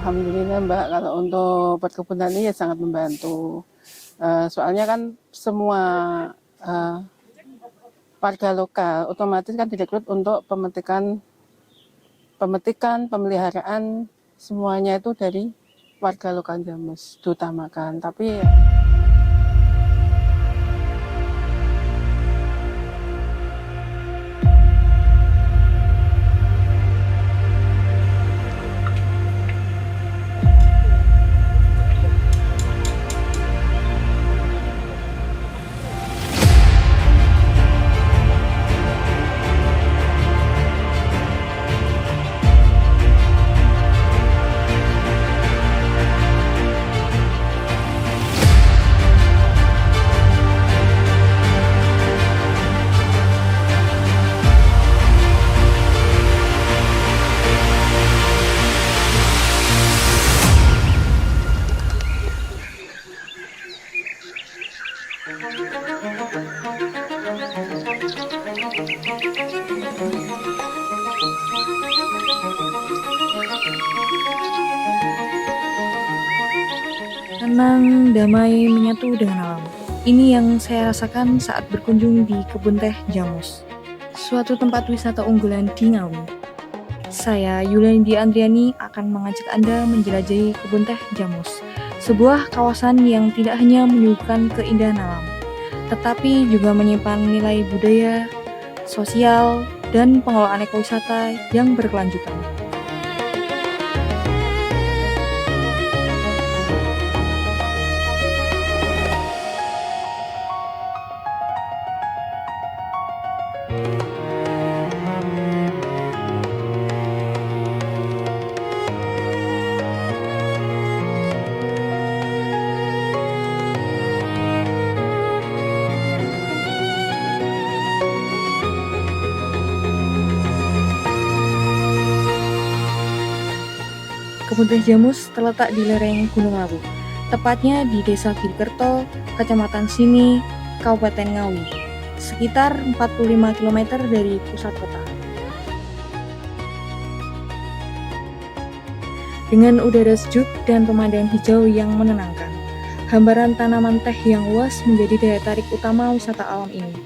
Alhamdulillah Mbak, kalau untuk perkebunan ini ya sangat membantu. Soalnya kan semua eh, warga lokal otomatis kan direkrut untuk pemetikan, pemeliharaan semuanya itu dari warga lokal Jamus diutamakan. Tapi Tenang, damai, menyatu dengan alam. Ini yang saya rasakan saat berkunjung di Kebun Teh Jamus, suatu tempat wisata unggulan di Ngawi. Saya, Yulandi Andriani, akan mengajak Anda menjelajahi Kebun Teh Jamus, sebuah kawasan yang tidak hanya menyuguhkan keindahan alam, tetapi juga menyimpan nilai budaya, sosial, dan pengelolaan ekowisata yang berkelanjutan. Kebun Teh Jamus terletak di lereng Gunung Lawu, tepatnya di Desa Girikerto, Kecamatan Sini, Kabupaten Ngawi, sekitar 45 km dari pusat kota. Dengan udara sejuk dan pemandangan hijau yang menenangkan, hamparan tanaman teh yang luas menjadi daya tarik utama wisata alam ini.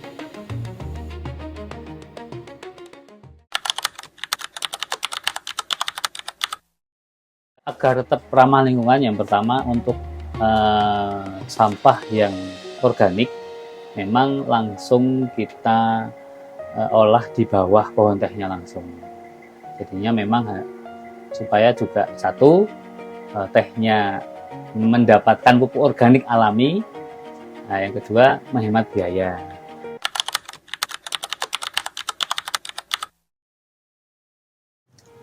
Agar tetap ramah lingkungan, yang pertama untuk sampah yang organik memang langsung kita olah di bawah pohon tehnya langsung. Jadinya memang supaya juga satu, tehnya mendapatkan pupuk organik alami. Nah, yang kedua menghemat biaya.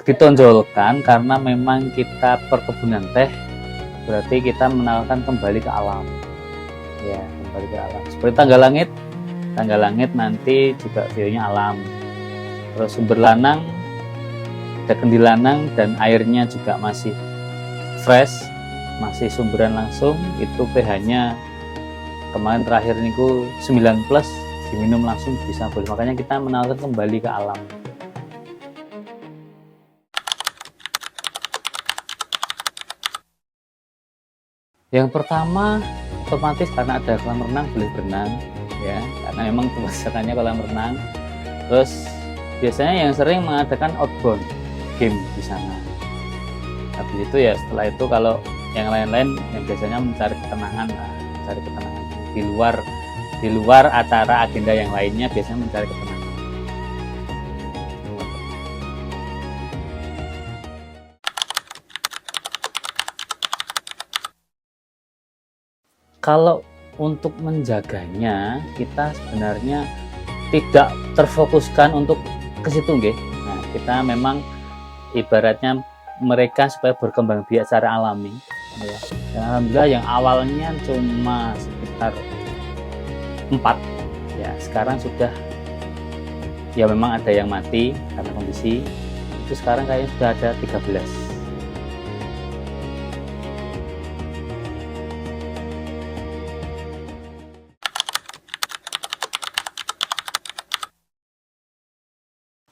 Ditonjolkan karena memang kita perkebunan teh, berarti kita menawarkan kembali ke alam, ya, kembali ke alam. Seperti tangga langit nanti juga view-nya alam. Terus sumber lanang, ada kendi lanang dan airnya juga masih fresh, masih sumberan langsung. Itu pH-nya kemarin terakhir niku 9+, diminum langsung bisa boleh. Makanya kita menawarkan kembali ke alam. Yang pertama, otomatis karena ada kolam renang boleh berenang, ya, karena memang kebiasaannya kolam renang. Terus biasanya yang sering mengadakan outbound game di sana. Habis itu ya setelah itu kalau yang lain-lain yang biasanya mencari ketenangan, di luar acara agenda yang lainnya, biasanya mencari ketenangan. Kalau untuk menjaganya, kita sebenarnya tidak terfokuskan untuk ke situ, nggih. Nah, kita memang ibaratnya mereka supaya berkembang biak secara alami, ya. Dan alhamdulillah yang awalnya cuma sekitar 4, ya sekarang sudah, ya memang ada yang mati karena kondisi itu, sekarang kayaknya sudah ada 13.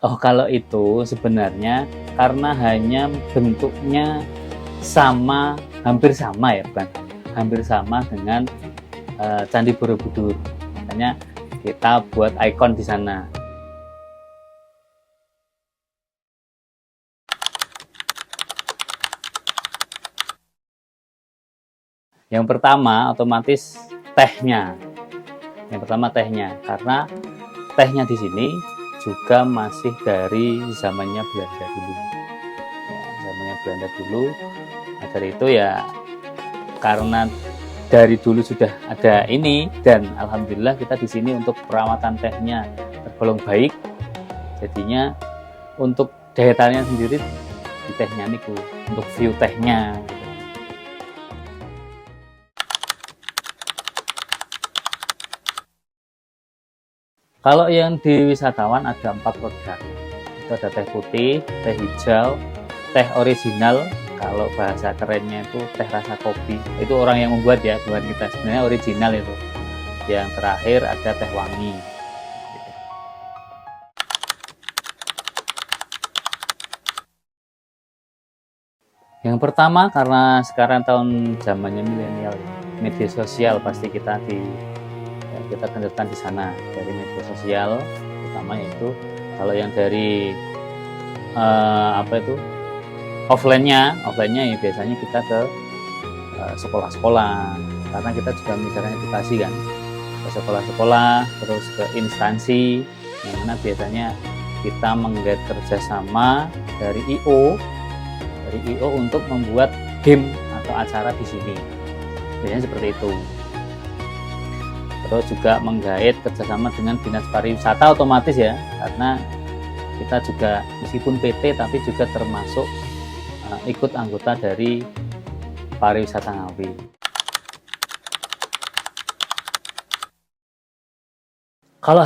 Oh, kalau itu sebenarnya karena hanya bentuknya hampir sama ya, bukan hampir sama dengan Candi Borobudur. Makanya kita buat ikon di sana. Yang pertama otomatis tehnya. Yang pertama tehnya, karena tehnya di sini juga masih dari zamannya Belanda dulu. Ya, zamannya Belanda dulu. Nah, dari itu ya karena dari dulu sudah ada ini, dan alhamdulillah kita di sini untuk perawatan tehnya tergolong baik. Jadinya untuk daya tariknya sendiri di tehnya niku, untuk view tehnya. Kalau yang di wisatawan ada 4 produk. Itu ada teh putih, teh hijau, teh original. Kalau bahasa kerennya itu teh rasa kopi. Itu orang yang membuat ya, bukan kita. Sebenarnya original itu. Yang terakhir ada teh wangi. Yang pertama, karena sekarang tahun zamannya milenial, media sosial pasti kita kendarkan di sana dari media sosial, utama itu kalau yang dari offline-nya ya biasanya kita ke sekolah-sekolah, karena kita juga memikirkan edukasi kan, ke sekolah-sekolah, terus ke instansi yang mana biasanya kita menggait kerjasama dari IO untuk membuat game atau acara di sini, biasanya seperti itu. Terus juga menggait kerjasama dengan dinas pariwisata otomatis ya, karena kita juga meskipun PT tapi juga termasuk ikut anggota dari pariwisata Ngawi. Kalau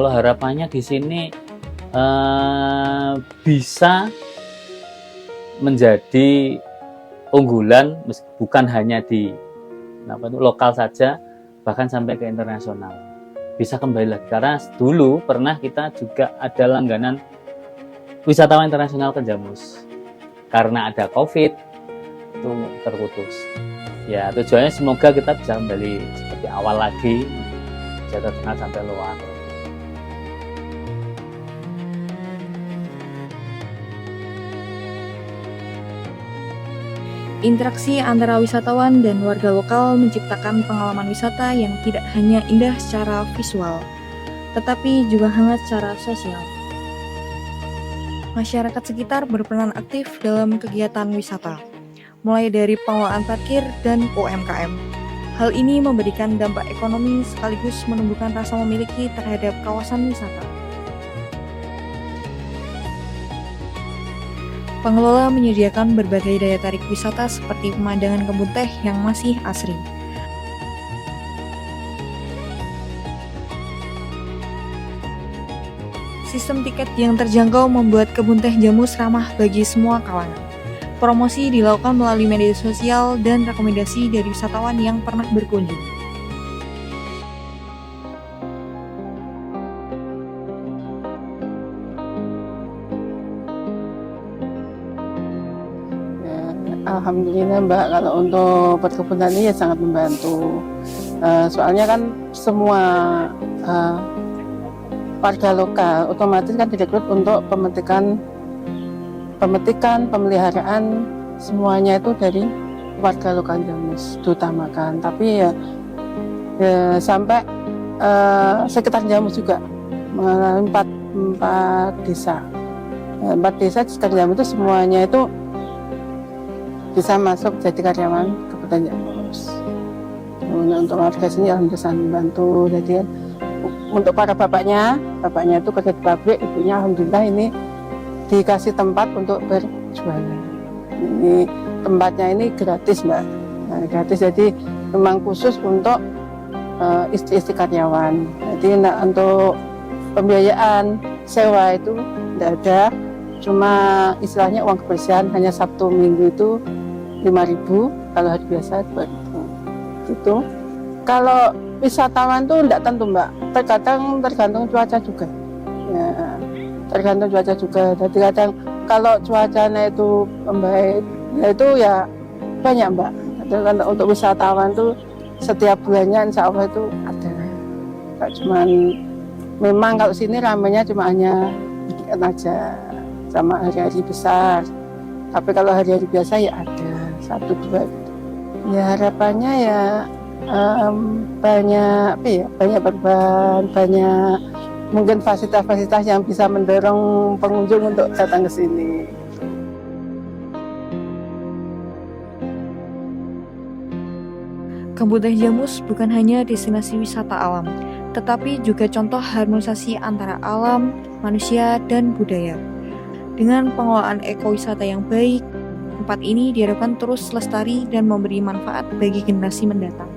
harapannya di sini bisa menjadi unggulan, bukan hanya di lokal saja, bahkan sampai ke internasional, bisa kembali lagi. Karena dulu pernah kita juga ada langganan wisatawan internasional ke Jamus, karena ada COVID itu terputus. Ya tujuannya semoga kita bisa kembali seperti awal lagi, bisa terkenal sampai luar. Interaksi antara wisatawan dan warga lokal menciptakan pengalaman wisata yang tidak hanya indah secara visual, tetapi juga hangat secara sosial. Masyarakat sekitar berperan aktif dalam kegiatan wisata, mulai dari pengelolaan parkir dan UMKM. Hal ini memberikan dampak ekonomi sekaligus menumbuhkan rasa memiliki terhadap kawasan wisata. Pengelola menyediakan berbagai daya tarik wisata seperti pemandangan kebun teh yang masih asri. Sistem tiket yang terjangkau membuat kebun teh Jamus ramah bagi semua kalangan. Promosi dilakukan melalui media sosial dan rekomendasi dari wisatawan yang pernah berkunjung. Alhamdulillah Mbak, kalau untuk perkebunan ini ya sangat membantu. Soalnya kan semua warga lokal otomatis kan direkrut untuk pemetikan, pemeliharaan, semuanya itu dari warga lokal Jamus diutamakan. Tapi ya sampai sekitar Jamus juga mengalami empat desa. 4 desa di sekitar Jamus itu semuanya itu bisa masuk jadi karyawan Kabupaten Jamus. Untuk warga sini alhamdulillah sangat membantu. Jadi untuk para bapaknya itu kerja di pabrik, ibunya alhamdulillah ini dikasih tempat untuk berjualan. Ini tempatnya ini gratis Mbak, gratis, jadi memang khusus untuk istri-istri karyawan. Jadi untuk pembiayaan sewa itu tidak ada, cuma istilahnya uang kebersihan hanya Sabtu Minggu itu 5.000, kalau hari biasa 2.000 gitu. Kalau wisatawan tuh tidak tentu Mbak, tergantung cuaca juga ya, tergantung cuaca juga. Jadi kadang kalau cuacanya itu membaik Ya itu ya banyak Mbak. Kalau untuk wisatawan tuh setiap bulannya insya Allah itu ada. Gak cuman, memang kalau sini ramenya cuma hanya weekend aja sama hari-hari besar. Tapi kalau hari-hari biasa ya ada 1-2 gitu. Ya harapannya ya banyak apa ya, banyak beban, banyak mungkin fasilitas-fasilitas yang bisa mendorong pengunjung untuk datang ke sini. Kebun Teh Jamus bukan hanya destinasi wisata alam, tetapi juga contoh harmonisasi antara alam, manusia, dan budaya. Dengan pengelolaan ekowisata yang baik, tempat ini diharapkan terus lestari dan memberi manfaat bagi generasi mendatang.